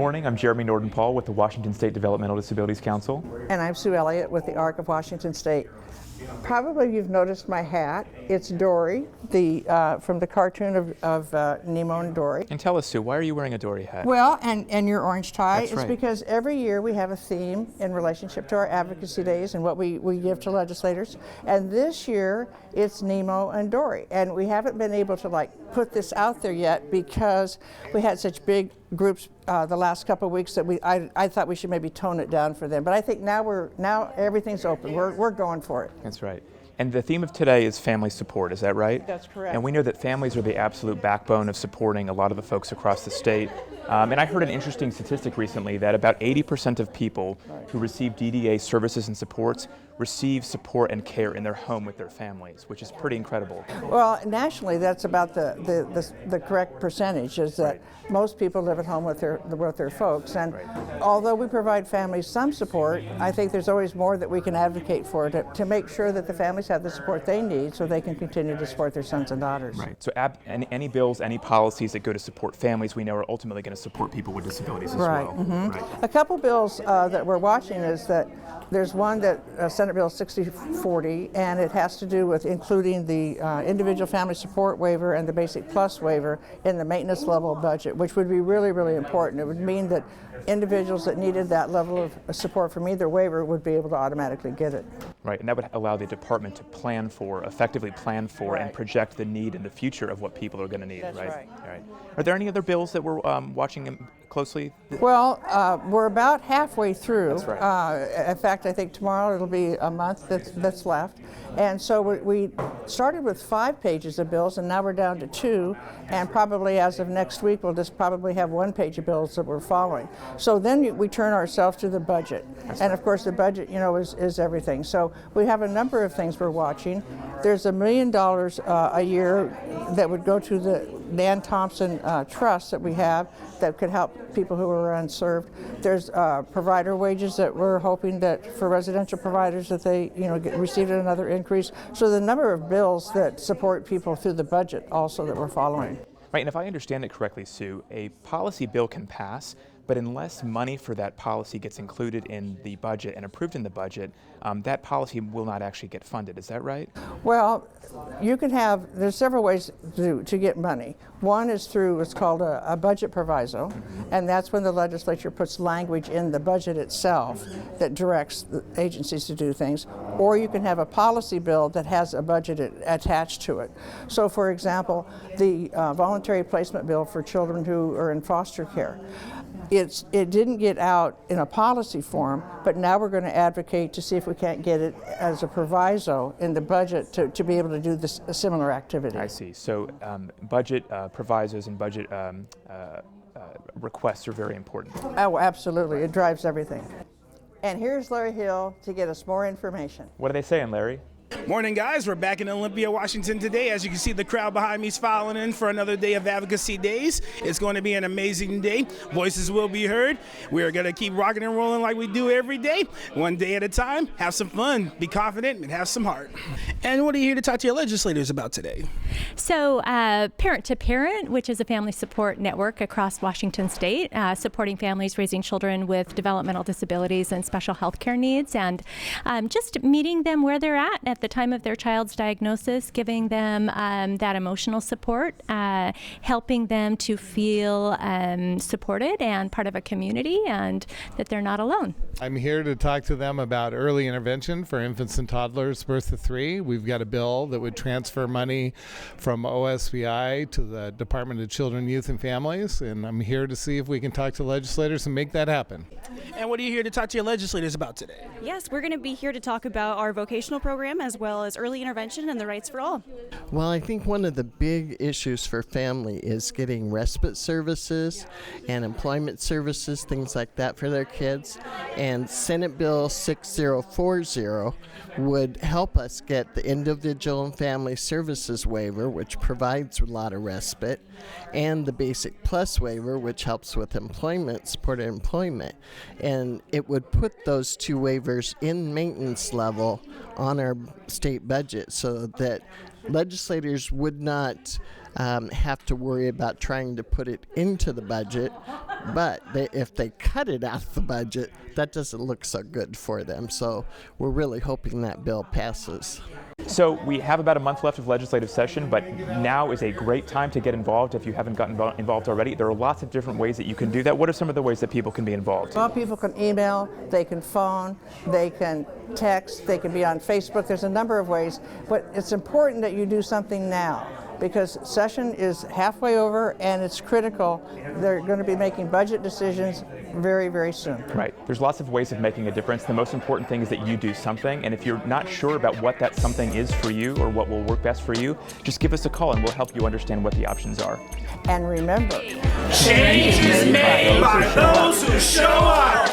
morning. I'm Jeremy Norden-Paul with the Washington State Developmental Disabilities Council. And I'm Sue Elliott with the ARC of Washington State. Probably you've noticed my hat. It's Dory, from the cartoon of Nemo and Dory. And tell us, Sue, why are you wearing a Dory hat? Well, and your orange tie. That's it's right. Because every year we have a theme in relationship to our advocacy days and what we give to legislators. And this year it's Nemo and Dory. And we haven't been able to put this out there yet because we had such big groups the last couple of weeks that I thought we should maybe tone it down for them. But I think now everything's open. We're going for it. That's right. And the theme of today is family support, is that right? That's correct. And we know that families are the absolute backbone of supporting a lot of the folks across the state. And I heard an interesting statistic recently that about 80% of people who receive DDA services and supports receive support and care in their home with their families, which is pretty incredible. Well, nationally, that's about the correct percentage, is that most people live at home with their folks. And although we provide families some support, I think there's always more that we can advocate for to make sure that the families have the support they need so they can continue to support their sons and daughters. Right. So any bills, any policies that go to support families, we know are ultimately going to support people with disabilities as well. Mm-hmm. Right. A couple bills that we're watching is that there's one that Senate Bill 6040, and it has to do with including the individual family support waiver and the basic plus waiver in the maintenance level budget, which would be really, really important. It would mean that individuals that needed that level of support from either waiver would be able to automatically get it. Right, and that would allow the department to effectively plan for and project the need in the future of what people are going to need. That's right. All right. Are there any other bills that we're watching closely? Well, we're about halfway through. That's right. In fact, I think tomorrow it'll be a month that's left. And so we started with 5 pages of bills, and now we're down to 2. And probably as of next week, we'll just probably have 1 page of bills that we're following. So then we turn ourselves to the budget. And of course, the budget, is everything. So we have a number of things we're watching. There's $1 million a year that would go to the Dan Thompson Trust that we have that could help people who are unserved. There's provider wages that we're hoping that for residential providers that they receive another increase. So the number of bills that support people through the budget also that we're following. Right, and if I understand it correctly, Sue, a policy bill can pass, but unless money for that policy gets included in the budget and approved in the budget, that policy will not actually get funded. Is that right? Well, there's several ways to get money. One is through what's called a budget proviso, and that's when the legislature puts language in the budget itself that directs the agencies to do things. Or you can have a policy bill that has a budget attached to it. So, for example, the voluntary placement bill for children who are in foster care. It didn't get out in a policy form, but now we're going to advocate to see if we can't get it as a proviso in the budget to be able to do a similar activity. I see. So budget provisos and budget requests are very important. Oh, absolutely. It drives everything. And here's Larry Hill to get us more information. What are they saying, Larry? Morning, guys. We're back in Olympia, Washington today. As you can see, the crowd behind me is filing in for another day of advocacy days. It's going to be an amazing day. Voices will be heard. We are going to keep rocking and rolling like we do every day, one day at a time. Have some fun, be confident, and have some heart. And what are you here to talk to your legislators about today? So, Parent to Parent, which is a family support network across Washington State, supporting families raising children with developmental disabilities and special health care needs, and just meeting them where they're at the time of their child's diagnosis, giving them that emotional support, helping them to feel supported and part of a community, and that they're not alone. I'm here to talk to them about early intervention for infants and toddlers birth to 3. We've got a bill that would transfer money from OSVI to the Department of Children, Youth, and Families, and I'm here to see if we can talk to legislators and make that happen. And what are you here to talk to your legislators about today? Yes, we're going to be here to talk about our vocational program as well as early intervention and the rights for all. Well, I think one of the big issues for family is getting respite services and employment services, things like that for their kids. And Senate Bill 6040 would help us get the individual and family services waiver, which provides a lot of respite, and the basic plus waiver, which helps with employment, supported employment. And it would put those 2 waivers in maintenance level on our state budget so that legislators would not have to worry about trying to put it into the budget But if they cut it out of the budget, that doesn't look so good for them. So we're really hoping that bill passes. So we have about a month left of legislative session, but now is a great time to get involved if you haven't gotten involved already. There are lots of different ways that you can do that. What are some of the ways that people can be involved? Well, people can email, they can phone, they can text, they can be on Facebook. There's a number of ways, but it's important that you do something now, because session is halfway over and it's critical. They're going to be making budget decisions very, very soon. Right. There's lots of ways of making a difference. The most important thing is that you do something, and if you're not sure about what that something is for you or what will work best for you, just give us a call and we'll help you understand what the options are. And remember, change is made by those who show up.